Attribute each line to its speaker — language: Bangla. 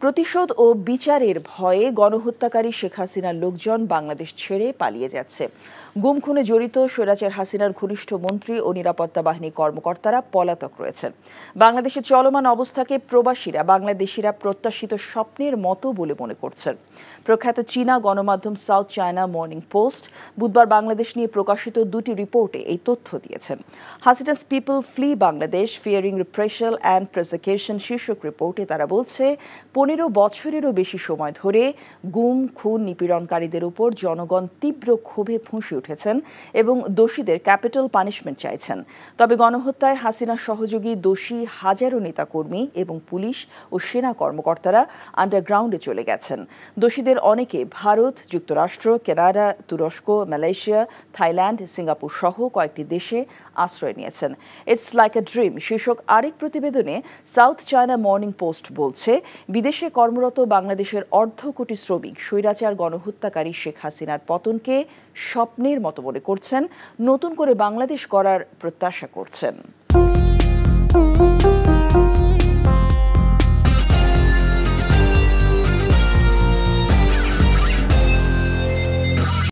Speaker 1: প্রতিশোধ ও বিচারের ভয়ে গণহত্যাকারী শেখ হাসিনার লোকজন বাংলাদেশ ছেড়ে পালিয়ে যাচ্ছে। গুম খুনে জড়িত স্বৈরাচার হাসিনার ঘনিষ্ঠ মন্ত্রী ও নিরাপত্তা বাহিনী কর্মকর্তারা পলাতক রয়েছেন। বাংলাদেশের চলমান অবস্থাকে প্রবাসীরা বাংলাদেশিরা প্রত্যাশিত স্বপ্নের মতো বলে মনে করছেন। প্রখ্যাত চীনা গণমাধ্যম সাউথ চায়না মর্নিং পোস্ট বুধবার বাংলাদেশ নিয়ে প্রকাশিত দুটি রিপোর্টে এই তথ্য দিয়েছেন। Hasina's people flee Bangladesh fearing reprisal and prosecution শীর্ষক রিপোর্টে তারা বলছে 15 বছরেরও বেশি সময় ধরে গুম খুন নিপীড়নকারীদের উপর জনগণ তীব্র ক্ষোভে ফুঁসে উঠেছেন এবং দোষীদের ক্যাপিটাল পানিশমেন্ট চাইছেন। তবে গণহত্যায় হাসিনা সহযোগী দোষী হাজারো নেতাকর্মী এবং পুলিশ ও সেনা কর্মকর্তারা আন্ডারগ্রাউন্ডে চলে গেছেন। দোষীদের অনেকে ভারত, যুক্তরাষ্ট্র, কানাডা, তুরস্ক, মালয়েশিয়া, থাইল্যান্ড, সিঙ্গাপুর সহ কয়েকটি দেশে আশ্রয় নিয়েছেন। ইটস লাইক এ ড্রিম শীর্ষক আরেক প্রতিবেদনে সাউথ চায়না মর্নিং পোস্ট বলছে, বিদেশে কর্মরত বাংলাদেশের অর্ধকোটি শ্রমিক স্বৈরাচার গণহত্যাকারী শেখ হাসিনার পতনকে স্বপ্নের মতো মনে করছেন, নতুন করে বাংলাদেশ গড়ার প্রত্যাশা করছেন।